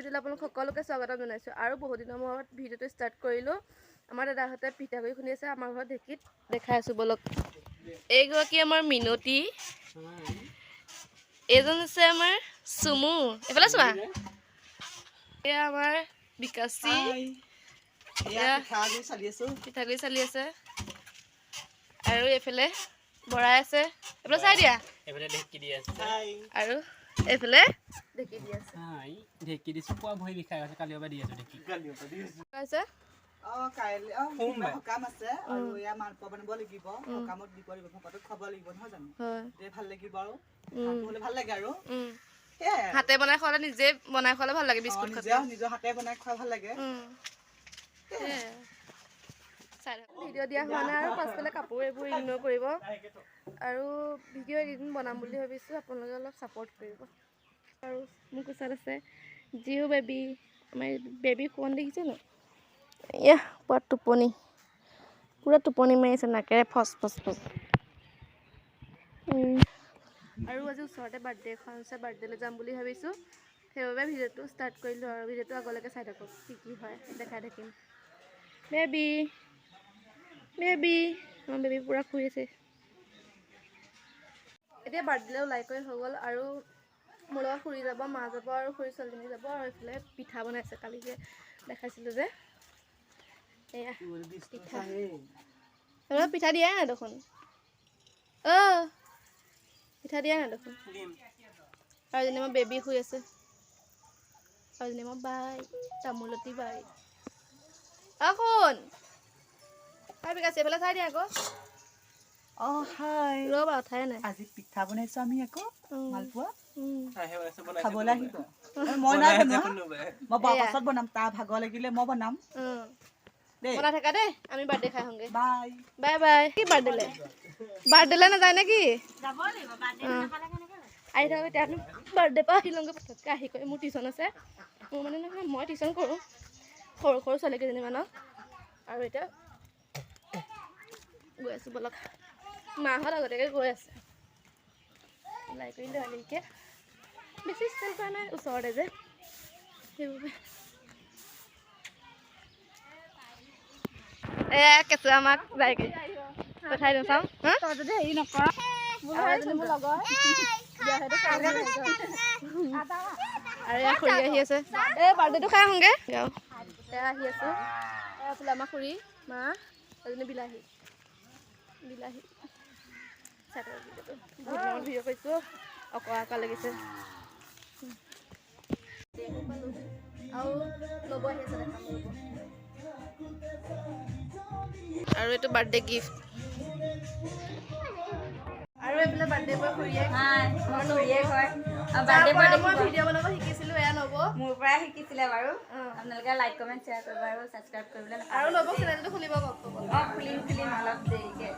ভিডিঅ'লৈ আপোনালোক সকলোকে স্বাগতম জনাইছোঁ। আৰু বহুত দিনৰ মূৰত ভিডিঅ'টো ষ্টাৰ্ট কৰিলোঁ। আমাৰ দাদাহঁতে পিঠাগুড়ি খুন্দি আছে, আমাৰ ঘৰত ঢেঁকীত দেখাই আছোঁ বলক। এইগৰাকী আমাৰ মিনতি, এইজন হৈছে আমাৰ চুমু, এইফালে চোৱা। এয়া আমাৰ বিকাশী, পিঠাগুড়ি চালি আছে। আৰু এইফালে বৰাই আছে, এইফালে চাই দিয়া। এইফালে ঢেঁকী দি আছে আৰু এইফালে ঢেঁকী দি আছে। ঢেঁকী দিছোঁ, পুৱা ভৰি বিষাই আছে, কালিৰ পৰা দি আছোঁ ঢেঁকী। আছে কাইলৈ সকাম আছে আৰু এয়া মালপোৱা বনাব লাগিব, সকামত দিব লাগিব, ভকতক খুৱাব লাগিব, নহয় জানো? দে ভাল লাগিব আৰু হ'লে ভাল লাগে আৰু হাতে বনাই খোৱালে, নিজে বনাই খোৱালে ভাল লাগে। বিস্কুট নিজৰ হাতে বনাই খোৱা ভাল লাগে। ভিডিঅ' দিয়া হোৱা নাই আৰু পাছফালে কাপোৰ এইবোৰ ইগন'ৰ কৰিব। আৰু ভিডিঅ' এদিন বনাম বুলি ভাবিছোঁ, আপোনালোকে অলপ ছাপোৰ্ট কৰিব। আৰু মোৰ কোচাত আছে জিঅ' বেবী, আমাৰ বেবী কোন দেখিছে ন? এয়া পুৰা টোপনি, পুৰা টোপনি মাৰিছে, নাকেৰে ফচ ফচ ফচ। আৰু আজি ওচৰতে বাৰ্থডে এখন আছে, বাৰ্থডেলৈ যাম বুলি ভাবিছোঁ। সেইবাবে ভিডিঅ'টো ষ্টাৰ্ট কৰিলোঁ আৰু ভিডিঅ'টো আগলৈকে চাই থাকক, কি হয় দেখাই থাকিম। বেবী বেবী, আমাৰ বেবী পুৰা শুই আছে। এতিয়া বাৰ্থডেলৈ ওলাই কৰি হৈ গ'ল আৰু মোৰ লগত খুৰী যাব, মা যাব আৰু খুৰী ছোৱালীজনী যাব। আৰু এইফালে পিঠা বনাইছে, কালি যে দেখাইছিলোঁ যে, এয়া পিঠা। এইফালে পিঠা দিয়াই নাই দেখোন। পিঠা দিয়া নাই দেখোন। আৰু এজনী আমাৰ বেবী শুই আছে, আৰু এজনী আমাৰ বাই, তামোলতী বাই। শুন বিকাশ, এইফালে চাই দিয়া আকৌ। হাই ৰ'বা, উঠাই নাই। আজি পিঠা বনাইছো আমি আকৌ, মালপোৱা খাবলৈ আহিব। মই নাই বনোৱা, মই পাছত বনাম, তাৰ ভাগৰ লাগিলে মই বনাম দেই। বনাই থাকা দেই, আমি বাৰ্থডে খাই আহোঁগে। Bye bye bye. কি বাৰ্থডেলৈ? বাৰ্থডেলৈ নাযায় নে কি? আহি থাকক এতিয়া, আমি বাৰ্থডে পৰা আহি লওঁগৈ পটককৈ। আহি কৰি মোৰ টিউশ্যন আছে, মোৰ মানে নহয়, মই টিউশ্যন কৰোঁ সৰু সৰু ছোৱালীকেইজনীমানক। আৰু এতিয়া গৈ আছোঁ বলক, মাহঁত আগতীয়াকৈ গৈ আছে ওলাই কৰি লৰালৰিকৈ। বেছি ষ্টাইল কৰা নাই, ওচৰতে যে সেইবাবে। এয়া কেঁচুৱা আমাক যায়গৈ, পঠাই দিওঁ চাওঁ। তই যদি হেৰি নকৰ, মোৰ লগৰ আৰু এয়া খুৰী আহি আছে, এই বাৰ্থডেটো খাই আহোঁগৈ। এয়া আহি আছোঁ, এইফালে আমাৰ খুৰী, মা, এজনী বিলাহী বিলাহী চাই থাকক ভিডিঅ'টো। বহুত দিনত ভিডিঅ' কৰিছোঁ, অকৰা অকৰা লাগিছে। আৰু ল'ব আহি আছে, দেখাম ৰ'ব। আৰু এইটো বাৰ্থডে গিফ্ট। আৰু এইফালে বাৰ্থডে বয় খুৰীয়ে, মই ভিডিঅ' বনাব শিকিছিলোঁ, এয়া নব মোৰ পৰাই শিকিছিলে বাৰু। আপোনালোকে লাইক কমেণ্ট শ্বেয়াৰ কৰিব আৰু ছাবস্ক্ৰাইব কৰিবলৈ আৰু নবক চেনেলটো খুলিব কওক। খুলিম অলপ দেৰিকৈ।